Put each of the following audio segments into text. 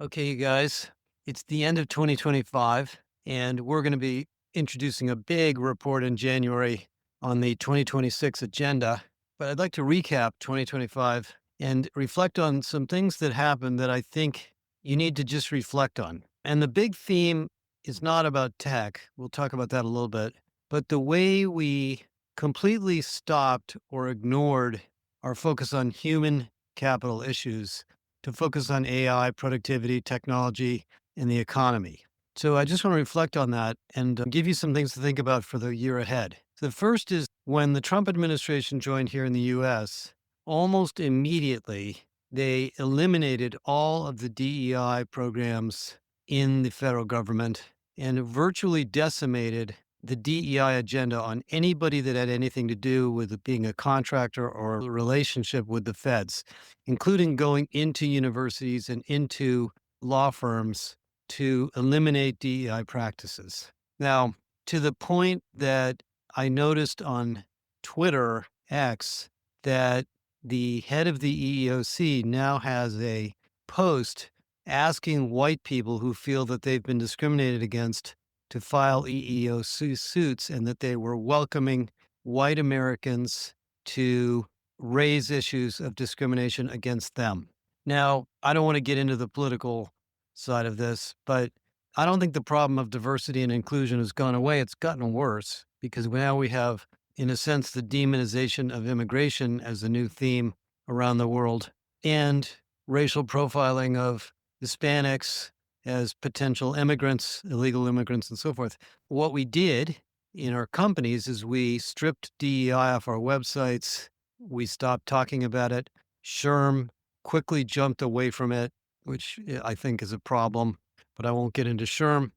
Okay, you guys, it's the end of 2025, and we're going to be introducing a big report in January on the 2026 agenda. But I'd like to recap 2025 and reflect on some things that happened that I think you need to just reflect on. And the big theme is not about tech. We'll talk about that a little bit, but the way we completely stopped or ignored our focus on human capital issues to focus on AI, productivity, technology, and the economy. So I just want to reflect on that and give you some things to think about for the year ahead. So the first is when the Trump administration joined here in the US, almost immediately they eliminated all of the DEI programs in the federal government and virtually decimated the DEI agenda on anybody that had anything to do with being a contractor or a relationship with the feds, including going into universities and into law firms to eliminate DEI practices. Now, to the point that I noticed on Twitter X that the head of the EEOC now has a post asking white people who feel that they've been discriminated against to file EEOC suits and that they were welcoming white Americans to raise issues of discrimination against them. Now, I don't want to get into the political side of this, but I don't think the problem of diversity and inclusion has gone away. It's gotten worse because now we have, in a sense, the demonization of immigration as a new theme around the world and racial profiling of Hispanics as potential immigrants, illegal immigrants, and so forth. What we did in our companies is we stripped DEI off our websites. We stopped talking about it. SHRM quickly jumped away from it, which I think is a problem, but I won't get into SHRM.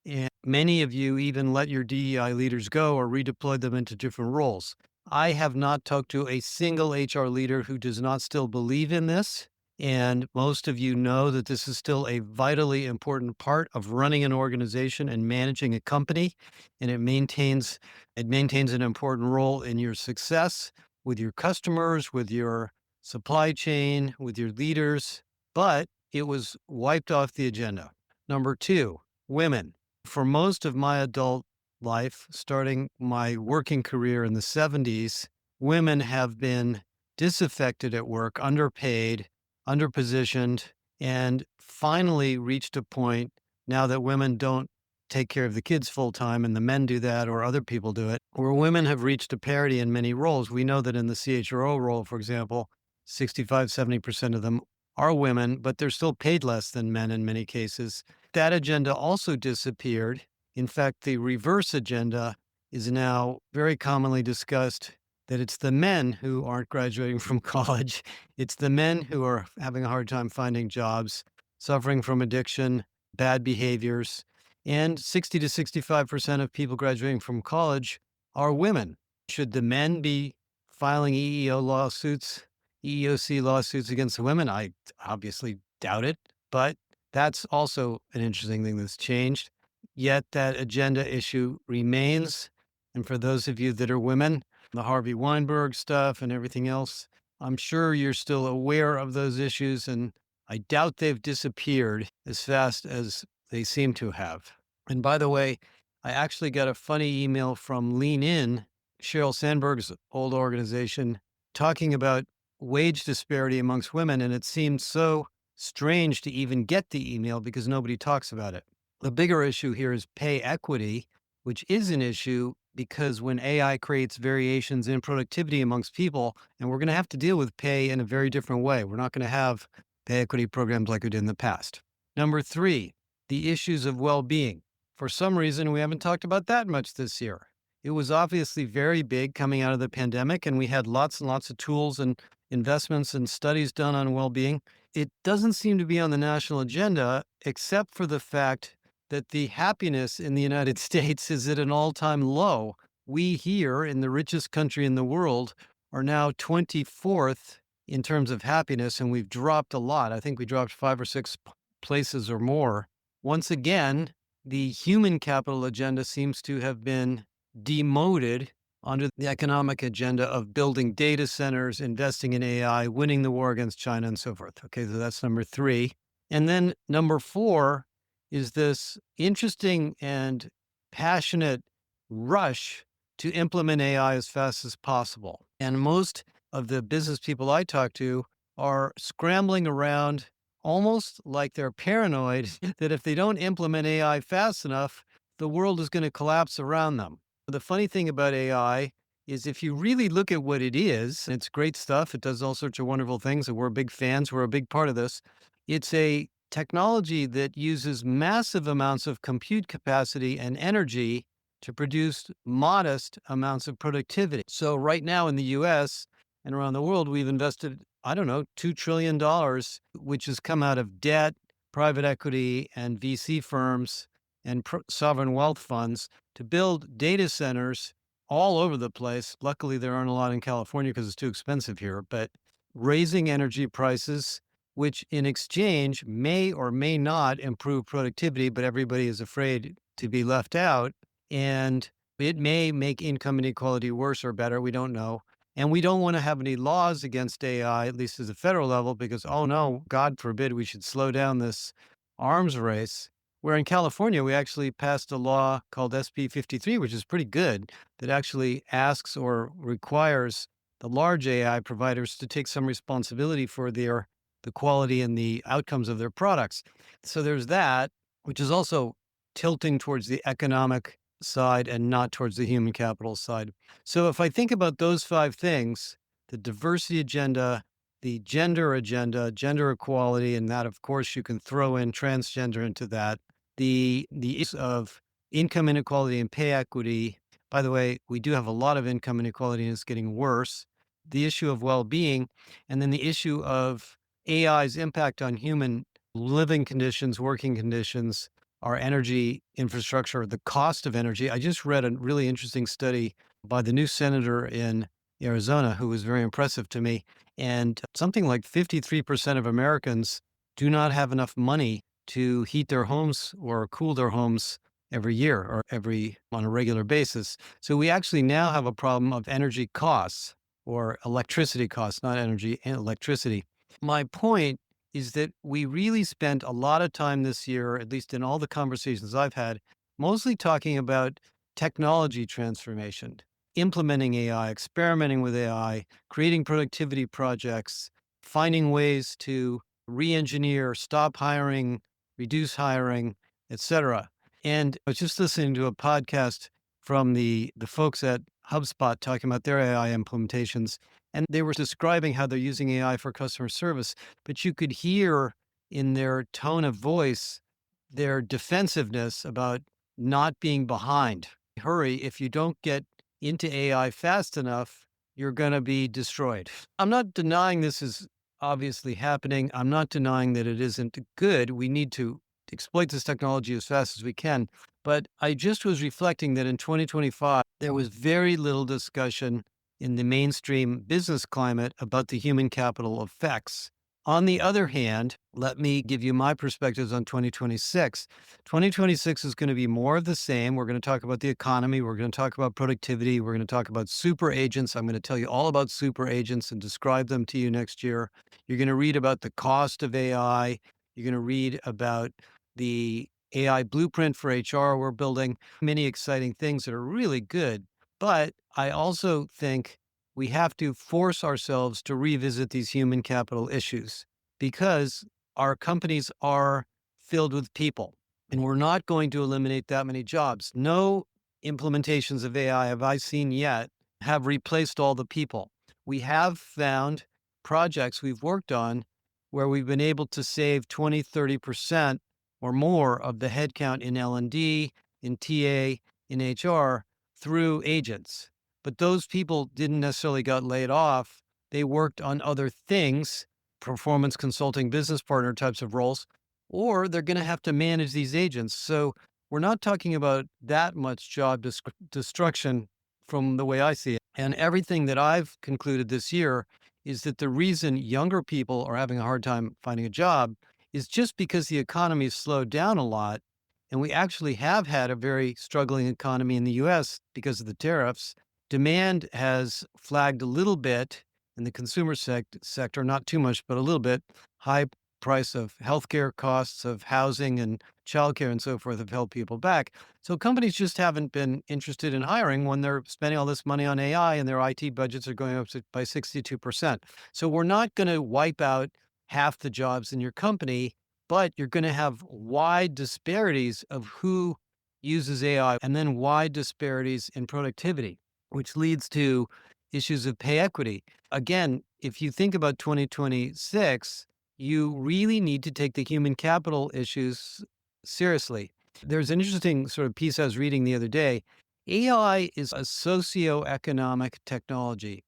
And many of you even let your DEI leaders go or redeployed them into different roles. I have not talked to a single HR leader who does not still believe in this. And most of you know that this is still a vitally important part of running an organization and managing a company. And it maintains an important role in your success with your customers, with your supply chain, with your leaders. But it was wiped off the agenda. Number two, women. For most of my adult life, starting my working career in the 70s, women have been disaffected at work, underpaid, underpositioned, and finally reached a point now that women don't take care of the kids full time and the men do that or other people do it, where women have reached a parity in many roles. We know that in the CHRO role, for example, 65, 70% of them are women, but they're still paid less than men in many cases. That agenda also disappeared. In fact, the reverse agenda is now very commonly discussed that it's the men who aren't graduating from college. It's the men who are having a hard time finding jobs, suffering from addiction, bad behaviors. And 60 to 65% of people graduating from college are women. Should the men be filing EEOC lawsuits against the women? I obviously doubt it, but that's also an interesting thing that's changed. Yet that agenda issue remains. And for those of you that are women, the Harvey Weinberg stuff and everything else, I'm sure you're still aware of those issues. And I doubt they've disappeared as fast as they seem to have. And by the way, I actually got a funny email from Lean In, Sheryl Sandberg's old organization, talking about wage disparity amongst women. And it seemed so strange to even get the email because nobody talks about it. The bigger issue here is pay equity, which is an issue because when AI creates variations in productivity amongst people, and we're going to have to deal with pay in a very different way. We're not going to have pay equity programs like we did in the past. Number three, the issues of well being. For some reason, we haven't talked about that much this year. It was obviously very big coming out of the pandemic, and we had lots and lots of tools and investments and studies done on well being. It doesn't seem to be on the national agenda, except for the fact that the happiness in the United States is at an all-time low. We here in the richest country in the world are now 24th in terms of happiness, and we've dropped a lot. I think we dropped 5 or 6 places or more. Once again, the human capital agenda seems to have been demoted under the economic agenda of building data centers, investing in AI, winning the war against China, and so forth. Okay, so that's number three. And then number four is this interesting and passionate rush to implement AI as fast as possible. And most of the business people I talk to are scrambling around almost like they're paranoid that if they don't implement AI fast enough, the world is going to collapse around them. The funny thing about AI is if you really look at what it is, it's great stuff. It does all sorts of wonderful things, and we're big fans. We're a big part of this. It's a technology that uses massive amounts of compute capacity and energy to produce modest amounts of productivity. So, right now in the US and around the world, we've invested, I don't know, $2 trillion, which has come out of debt, private equity, and VC firms and sovereign wealth funds to build data centers all over the place. Luckily, there aren't a lot in California because it's too expensive here, but raising energy prices, which in exchange may or may not improve productivity, but everybody is afraid to be left out. And it may make income inequality worse or better. We don't know. And we don't want to have any laws against AI, at least at the federal level, because, oh no, God forbid we should slow down this arms race. Where in California, we actually passed a law called SB 53, which is pretty good, that actually asks or requires the large AI providers to take some responsibility for the quality and the outcomes of their products. So there's that, which is also tilting towards the economic side and not towards the human capital side. So if I think about those five things, the diversity agenda, the gender agenda, gender equality, and that of course you can throw in transgender into that, the issue of income inequality and pay equity. By the way, we do have a lot of income inequality and it's getting worse. The issue of well-being, and then the issue of AI's impact on human living conditions, working conditions, our energy infrastructure, the cost of energy. I just read a really interesting study by the new senator in Arizona who was very impressive to me. And something like 53% of Americans do not have enough money to heat their homes or cool their homes every year or every on a regular basis. So we actually now have a problem of energy costs or electricity costs, not energy and electricity. My point is that we really spent a lot of time this year, at least in all the conversations I've had, mostly talking about technology transformation, implementing AI, experimenting with AI, creating productivity projects, finding ways to re-engineer, stop hiring, reduce hiring, etc. And I was just listening to a podcast from the folks at HubSpot talking about their AI implementations, and they were describing how they're using AI for customer service, but you could hear in their tone of voice their defensiveness about not being behind. Hurry, if you don't get into AI fast enough, you're going to be destroyed. I'm not denying this is obviously happening. I'm not denying that it isn't good. We need to exploit this technology as fast as we can. But I just was reflecting that in 2025, there was very little discussion in the mainstream business climate about the human capital effects. On the other hand, let me give you my perspectives on 2026. 2026 is going to be more of the same. We're going to talk about the economy. We're going to talk about productivity. We're going to talk about super agents. I'm going to tell you all about super agents and describe them to you next year. You're going to read about the cost of AI. You're going to read about the AI blueprint for HR we're building, many exciting things that are really good. But I also think we have to force ourselves to revisit these human capital issues because our companies are filled with people and we're not going to eliminate that many jobs. No implementations of AI have I seen yet have replaced all the people. We have found projects we've worked on where we've been able to save 20, 30% or more of the headcount in L&D, in TA, in HR through agents. But those people didn't necessarily got laid off. They worked on other things, performance consulting, business partner types of roles, or they're going to have to manage these agents. So we're not talking about that much job destruction from the way I see it. And everything that I've concluded this year is that the reason younger people are having a hard time finding a job is just because the economy has slowed down a lot. And we actually have had a very struggling economy in the US because of the tariffs. Demand has flagged a little bit in the consumer sector, not too much, but a little bit. High price of healthcare costs, of housing and childcare and so forth have held people back. So companies just haven't been interested in hiring when they're spending all this money on AI and their IT budgets are going up by 62%. So we're not going to wipe out half the jobs in your company, but you're going to have wide disparities of who uses AI and then wide disparities in productivity, which leads to issues of pay equity. Again, if you think about 2026, you really need to take the human capital issues seriously. There's an interesting sort of piece I was reading the other day. AI is a socio-economic technology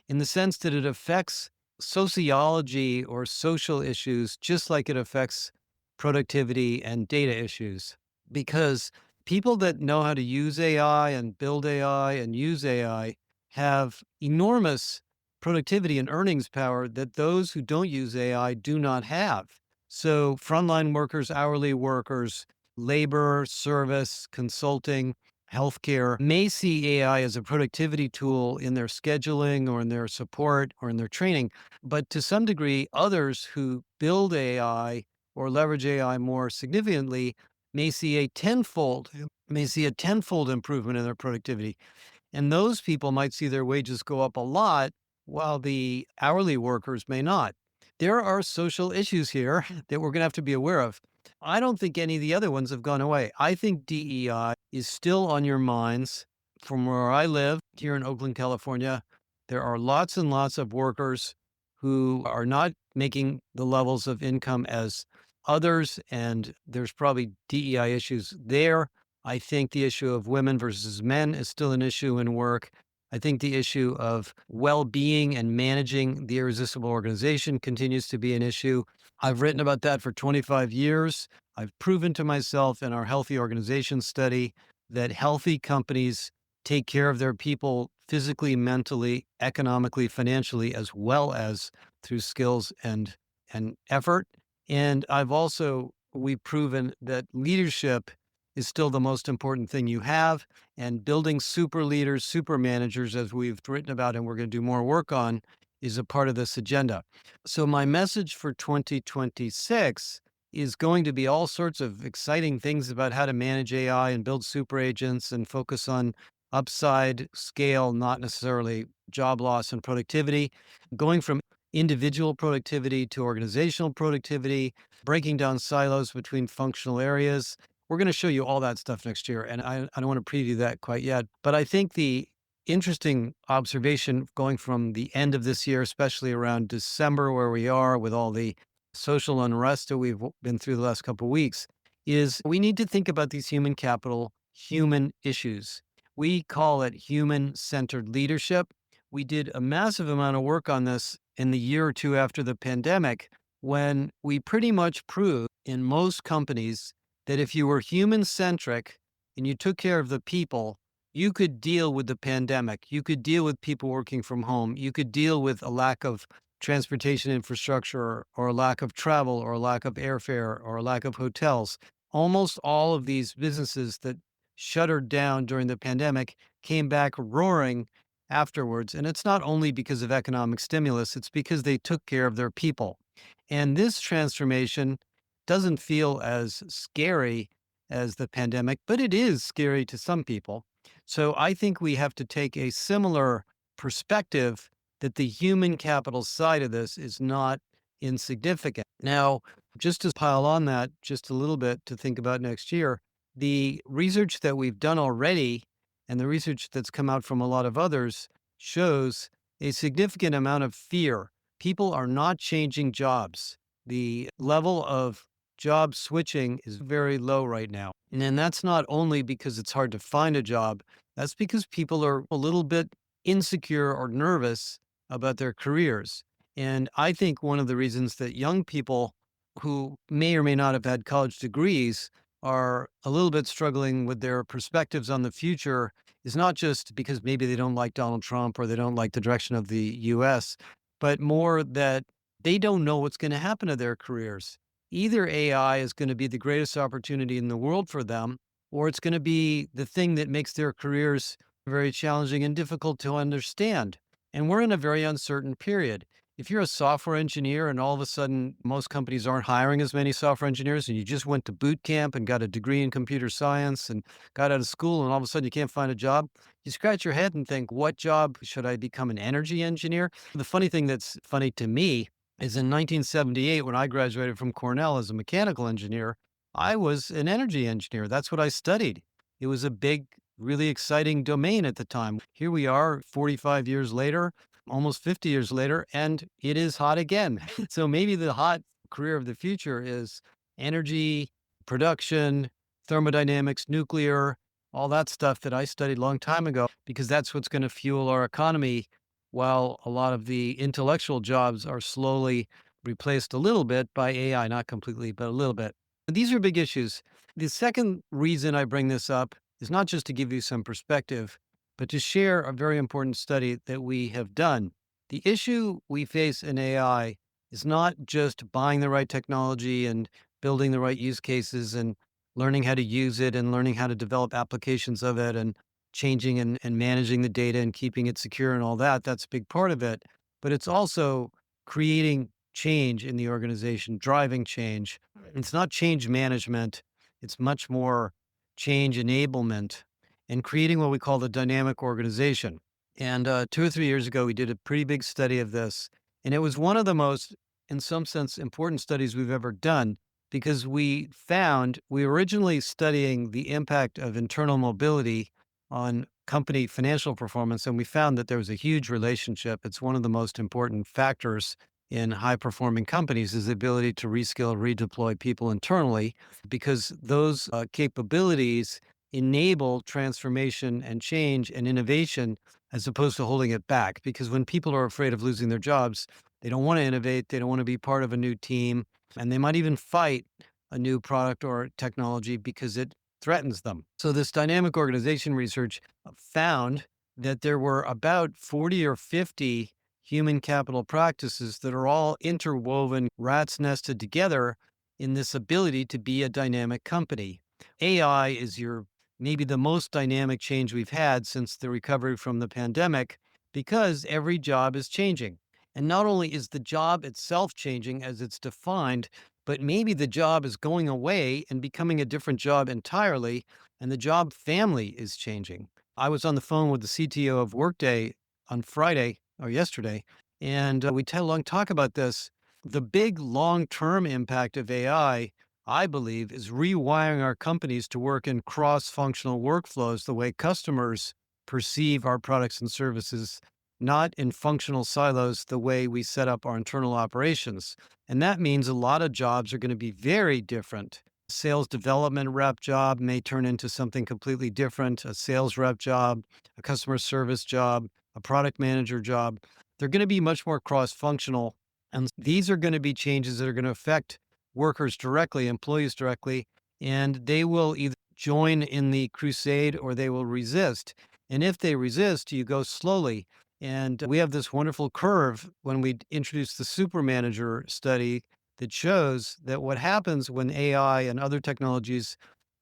in the sense that it affects sociology or social issues just like it affects productivity and data issues. Because people that know how to use AI and build AI and use AI have enormous productivity and earnings power that those who don't use AI do not have. So, frontline workers, hourly workers, labor, service, consulting, healthcare may see AI as a productivity tool in their scheduling or in their support or in their training. But to some degree, others who build AI or leverage AI more significantly may see a tenfold improvement in their productivity. And those people might see their wages go up a lot, while the hourly workers may not. There are social issues here that we're going to have to be aware of. I don't think any of the other ones have gone away. I think DEI is still on your minds. From where I live here in Oakland, California, there are lots and lots of workers who are not making the levels of income as others, and there's probably DEI issues there. I think the issue of women versus men is still an issue in work. I think the issue of well being and managing the irresistible organization continues to be an issue. I've written about that for 25 years. I've proven to myself in our healthy organization study that healthy companies take care of their people physically, mentally, economically, financially, as well as through skills and effort. And we've proven that leadership is still the most important thing you have. And building super leaders, super managers, as we've written about and we're going to do more work on, is a part of this agenda. So, my message for 2026 is going to be all sorts of exciting things about how to manage AI and build super agents and focus on upside scale, not necessarily job loss and productivity, going from individual productivity to organizational productivity, breaking down silos between functional areas. We're going to show you all that stuff next year. And I don't want to preview that quite yet. But I think the interesting observation going from the end of this year, especially around December, where we are with all the social unrest that we've been through the last couple of weeks, is we need to think about these human capital, human issues. We call it human centered leadership. We did a massive amount of work on this in the year or two after the pandemic when we pretty much proved in most companies that if you were human centric and you took care of the people, you could deal with the pandemic. You could deal with people working from home. You could deal with a lack of transportation infrastructure or a lack of travel or a lack of airfare or a lack of hotels. Almost all of these businesses that shuttered down during the pandemic came back roaring afterwards. And it's not only because of economic stimulus, it's because they took care of their people. And this transformation doesn't feel as scary as the pandemic, but it is scary to some people. So I think we have to take a similar perspective that the human capital side of this is not insignificant. Now, just to pile on that just a little bit to think about next year, the research that we've done already and the research that's come out from a lot of others shows a significant amount of fear. People are not changing jobs. The level of job switching is very low right now. And then that's not only because it's hard to find a job, that's because people are a little bit insecure or nervous about their careers. And I think one of the reasons that young people who may or may not have had college degrees are a little bit struggling with their perspectives on the future is not just because maybe they don't like Donald Trump or they don't like the direction of the US, but more that they don't know what's going to happen to their careers. Either AI is going to be the greatest opportunity in the world for them, or it's going to be the thing that makes their careers very challenging and difficult to understand. And we're in a very uncertain period. If you're a software engineer and all of a sudden most companies aren't hiring as many software engineers and you just went to boot camp and got a degree in computer science and got out of school and all of a sudden you can't find a job, you scratch your head and think, what job should I become an energy engineer? The funny thing that's funny to me is in 1978, when I graduated from Cornell as a mechanical engineer, I was an energy engineer. That's what I studied. It was a big, really exciting domain at the time. Here we are 45 years later, almost 50 years later, and it is hot again. So maybe the hot career of the future is energy, production, thermodynamics, nuclear, all that stuff that I studied a long time ago, because that's what's going to fuel our economy while a lot of the intellectual jobs are slowly replaced a little bit by AI, not completely, but a little bit. These are big issues. The second reason I bring this up is not just to give you some perspective, but to share a very important study that we have done. The issue we face in AI is not just buying the right technology and building the right use cases and learning how to use it and learning how to develop applications of it and changing and managing the data and keeping it secure and all that. That's a big part of it. But it's also creating change in the organization, driving change. It's not change management, it's much more change enablement and creating what we call the dynamic organization. And 2 or 3 years ago, we did a pretty big study of this. And it was one of the most, in some sense, important studies we've ever done because we found we were originally studying the impact of internal mobility on company financial performance. And we found that there was a huge relationship. It's one of the most important factors in high performing companies is the ability to reskill, redeploy people internally because those capabilities enable transformation and change and innovation as opposed to holding it back. Because when people are afraid of losing their jobs, they don't want to innovate, they don't want to be part of a new team, and they might even fight a new product or technology because it threatens them. So, this dynamic organization research found that there were about 40 or 50 human capital practices that are all interwoven, rats nested together in this ability to be a dynamic company. AI is your maybe the most dynamic change we've had since the recovery from the pandemic because every job is changing. And not only is the job itself changing as it's defined, but maybe the job is going away and becoming a different job entirely, and the job family is changing. I was on the phone with the CTO of Workday on Friday or yesterday, and we had a long talk about this. The big long term impact of AI I believe, is rewiring our companies to work in cross functional workflows the way customers perceive our products and services, not in functional silos the way we set up our internal operations. And that means a lot of jobs are going to be very different. Sales development rep job may turn into something completely different, a sales rep job, a customer service job, a product manager job. They're going to be much more cross functional. And these are going to be changes that are going to affect workers directly, employees directly, and they will either join in the crusade or they will resist. And if they resist, you go slowly. And we have this wonderful curve when we introduce the super manager study that shows that what happens when AI and other technologies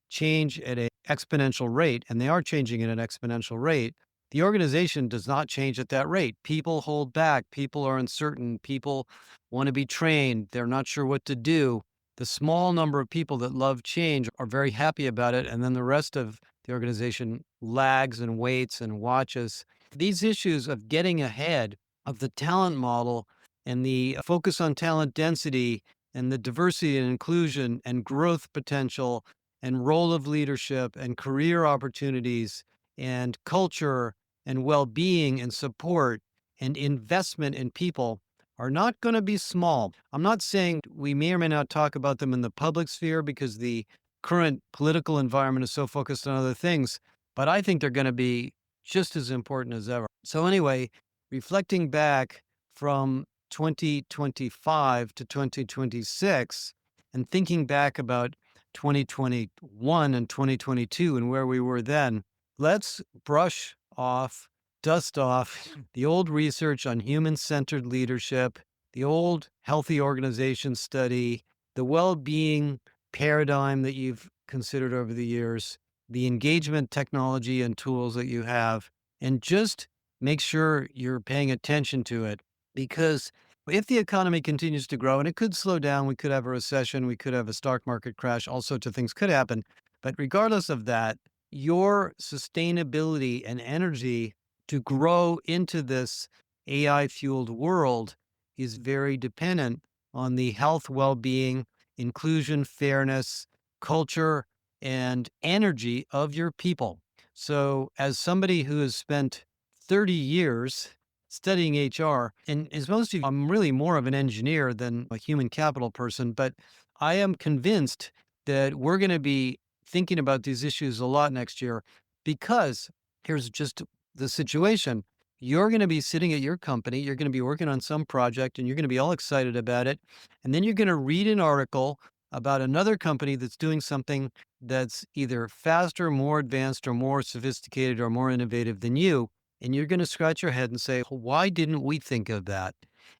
change at an exponential rate, and they are changing at an exponential rate, the organization does not change at that rate. People hold back, people are uncertain, people want to be trained, they're not sure what to do. The small number of people that love change are very happy about it, and then the rest of the organization lags and waits and watches. These issues of getting ahead of the talent model and the focus on talent density and the diversity and inclusion and growth potential and role of leadership and career opportunities and culture and well-being and support and investment in people are not going to be small. I'm not saying we may or may not talk about them in the public sphere because the current political environment is so focused on other things, but I think they're going to be just as important as ever. So anyway, reflecting back from 2025 to 2026 and thinking back about 2021 and 2022 and where we were then, let's brush off, dust off the old research on human centered leadership, the old healthy organization study, the well being paradigm that you've considered over the years, the engagement technology and tools that you have, and just make sure you're paying attention to it because If the economy continues to grow, and it could slow down, we could have a recession, we could have a stock market crash, all sorts of things could happen. But regardless of that, your sustainability and energy to grow into this AI fueled world is very dependent on the health, well being, inclusion, fairness, culture, and energy of your people. So, as somebody who has spent 30 years studying HR. And as most of you, I'm really more of an engineer than a human capital person, but I am convinced that we're going to be thinking about these issues a lot next year because here's just the situation. You're going to be sitting at your company, you're going to be working on some project, and you're going to be all excited about it. And then you're going to read an article about another company that's doing something that's either faster, more advanced, or more sophisticated, or more innovative than you, and you're going to scratch your head and say, why didn't we think of that?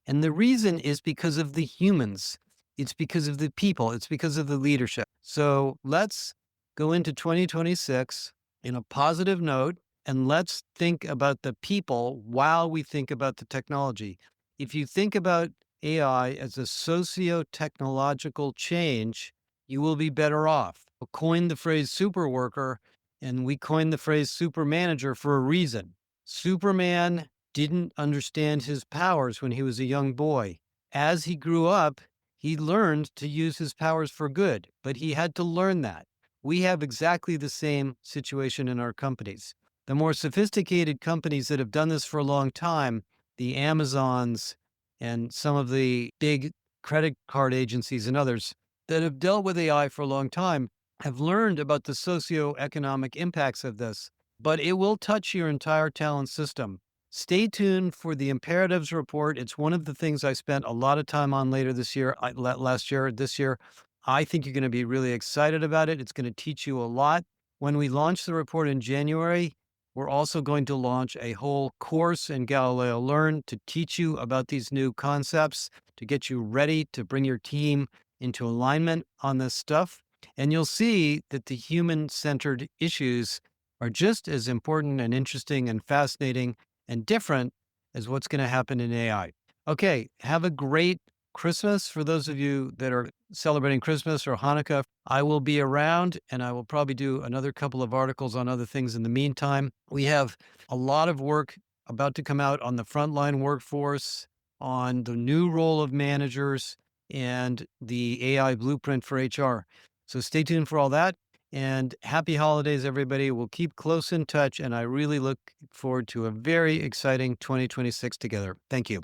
And the reason is because of the humans. It's because of the people. It's because of the leadership. So let's go into 2026 in a positive note and let's think about the people while we think about the technology. If you think about AI as a socio-technological change, you will be better off. I coined the phrase super worker and we coined the phrase super manager for a reason. Superman didn't understand his powers when he was a young boy. As he grew up, he learned to use his powers for good, but he had to learn that. We have exactly the same situation in our companies. The more sophisticated companies that have done this for a long time, the Amazons and some of the big credit card agencies and others that have dealt with AI for a long time have learned about the socioeconomic impacts of this, but it will touch your entire talent system. Stay tuned for the imperatives report. It's one of the things I spent a lot of time on later this year, last year, this year. I think you're going to be really excited about it. It's going to teach you a lot. When we launch the report in January, we're also going to launch a whole course in Galileo Learn to teach you about these new concepts, to get you ready to bring your team into alignment on this stuff. And you'll see that the human centered issues are just as important and interesting and fascinating and different as what's going to happen in AI. Okay, have a great Christmas for those of you that are celebrating Christmas or Hanukkah. I will be around and I will probably do another couple of articles on other things in the meantime. We have a lot of work about to come out on the frontline workforce, on the new role of managers, and the AI blueprint for HR. So stay tuned for all that. And happy holidays, everybody. We'll keep close in touch. And I really look forward to a very exciting 2026 together. Thank you.